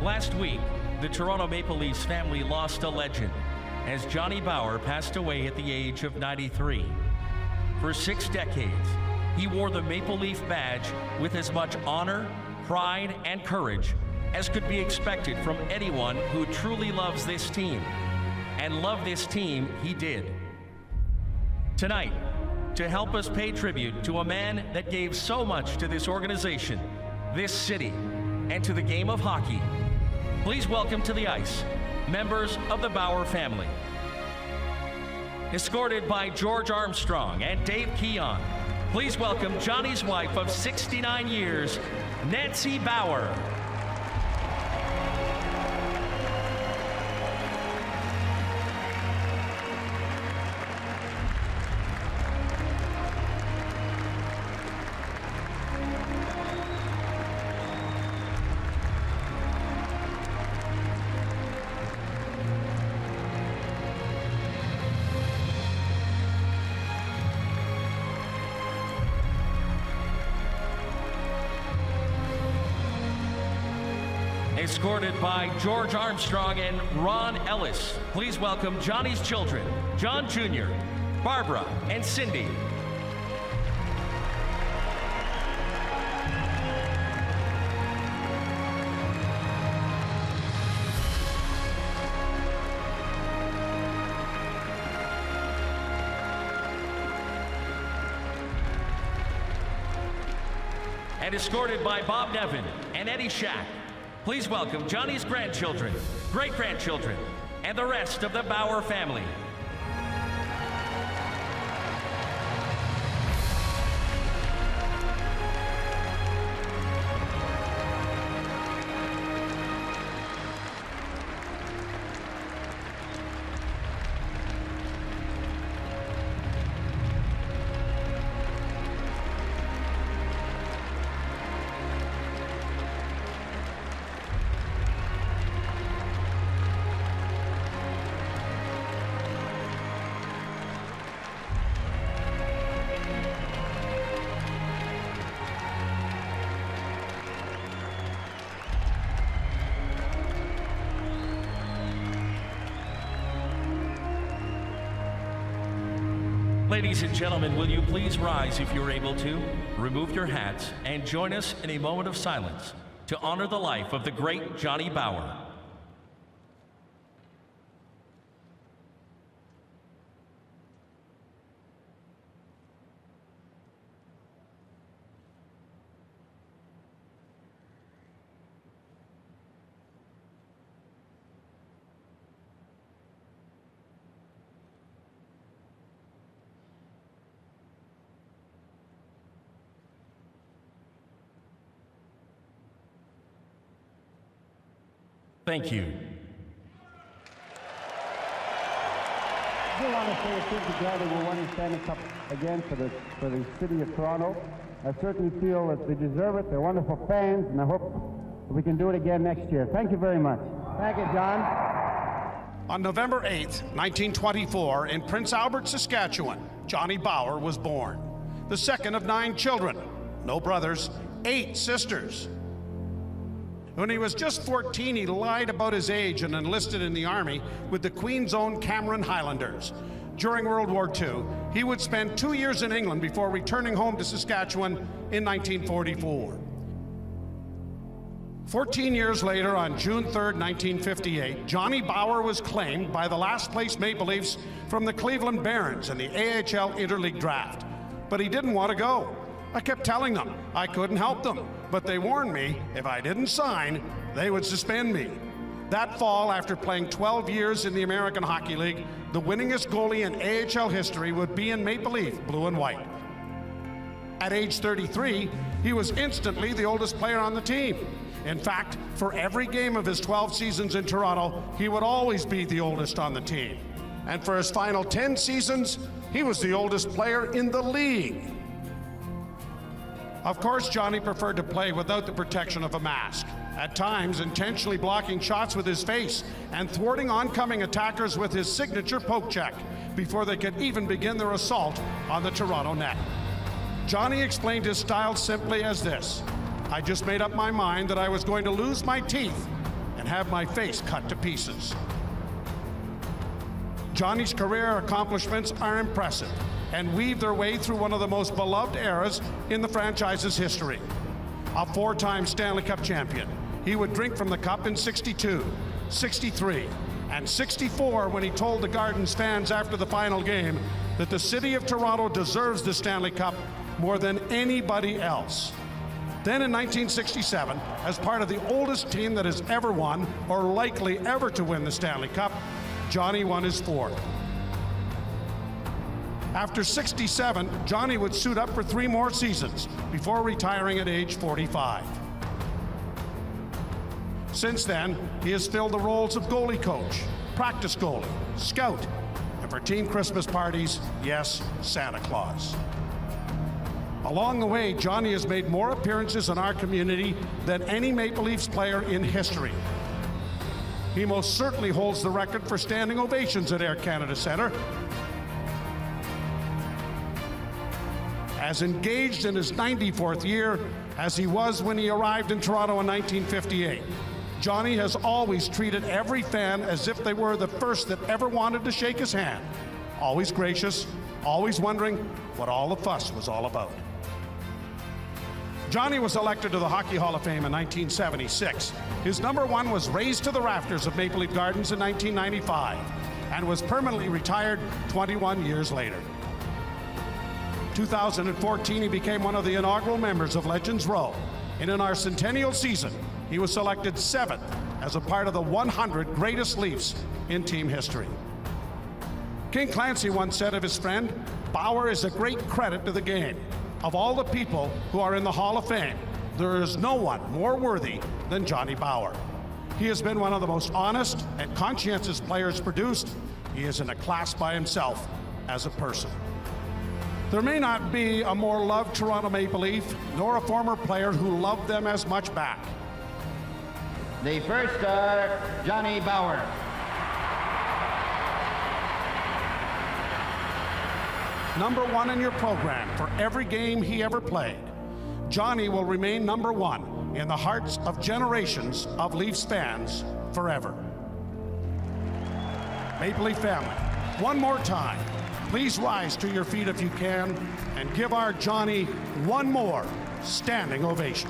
Last week, the Toronto Maple Leafs family lost a legend as Johnny Bower passed away at the age of 93. For 6 decades, he wore the Maple Leaf badge with as much honor, pride, and courage as could be expected from anyone who truly loves this team. And love this team he did. Tonight, to help us pay tribute to a man that gave so much to this organization, this city, and to the game of hockey, please welcome to the ice members of the Bower family. Escorted by George Armstrong and Dave Keon, please welcome Johnny's wife of 69 years, Nancy Bower. Escorted by George Armstrong and Ron Ellis, please welcome Johnny's children, John Jr., Barbara, and Cindy. And escorted by Bob Nevin and Eddie Shack, please welcome Johnny's grandchildren, great-grandchildren, and the rest of the Bower family. Ladies and gentlemen, will you please rise if you're able to, remove your hats, and join us in a moment of silence to honor the life of the great Johnny Bower. Thank you. I do want to say a thing together. We want to stand up again for the city of Toronto. I certainly feel that they deserve it. They're wonderful fans, and I hope we can do it again next year. Thank you very much. Thank you, John. On November 8th, 1924, in Prince Albert, Saskatchewan, Johnny Bower was born. The second of 9 children, no brothers, 8 sisters. When he was just 14, he lied about his age and enlisted in the Army with the Queen's Own Cameron Highlanders. During World War II, he would spend 2 years in England before returning home to Saskatchewan in 1944. 14 years later, on June 3rd, 1958, Johnny Bower was claimed by the last-place Maple Leafs from the Cleveland Barons in the AHL Interleague Draft. But he didn't want to go. I kept telling them I couldn't help them, but they warned me if I didn't sign, they would suspend me. That fall, after playing 12 years in the American Hockey League, the winningest goalie in AHL history would be in Maple Leaf blue and white. At age 33, he was instantly the oldest player on the team. In fact, for every game of his 12 seasons in Toronto, he would always be the oldest on the team. And for his final 10 seasons, he was the oldest player in the league. Of course, Johnny preferred to play without the protection of a mask, at times intentionally blocking shots with his face and thwarting oncoming attackers with his signature poke check before they could even begin their assault on the Toronto net. Johnny explained his style simply as this: I just made up my mind that I was going to lose my teeth, and have my face cut to pieces. Johnny's career accomplishments are impressive and weave their way through one of the most beloved eras in the franchise's history. A four-time Stanley Cup champion, he would drink from the cup in 62, 63, and 64 when he told the Gardens fans after the final game that the city of Toronto deserves the Stanley Cup more than anybody else. Then in 1967, as part of the oldest team that has ever won or likely ever to win the Stanley Cup, Johnny won his fourth. After 67, Johnny would suit up for 3 more seasons before retiring at age 45. Since then, he has filled the roles of goalie coach, practice goalie, scout, and for team Christmas parties, yes, Santa Claus. Along the way, Johnny has made more appearances in our community than any Maple Leafs player in history. He most certainly holds the record for standing ovations at Air Canada Centre. As engaged in his 94th year as he was when he arrived in Toronto in 1958, Johnny has always treated every fan as if they were the first that ever wanted to shake his hand. Always gracious, always wondering what all the fuss was all about. Johnny was elected to the Hockey Hall of Fame in 1976. His number 1 was raised to the rafters of Maple Leaf Gardens in 1995 and was permanently retired 21 years later. 2014, he became one of the inaugural members of Legends Row, and in our centennial season, he was selected 7th as a part of the 100 greatest Leafs in team history. King Clancy once said of his friend, "Bauer is a great credit to the game. Of all the people who are in the Hall of Fame, there is no one more worthy than Johnny Bauer. He has been one of the most honest and conscientious players produced. He is in a class by himself as a person." There may not be a more loved Toronto Maple Leaf, nor a former player who loved them as much back. The first star, Johnny Bauer. Number 1 in your program for every game he ever played, Johnny will remain number 1 in the hearts of generations of Leafs fans forever. Maple Leaf family, one more time, please rise to your feet if you can and give our Johnny one more standing ovation.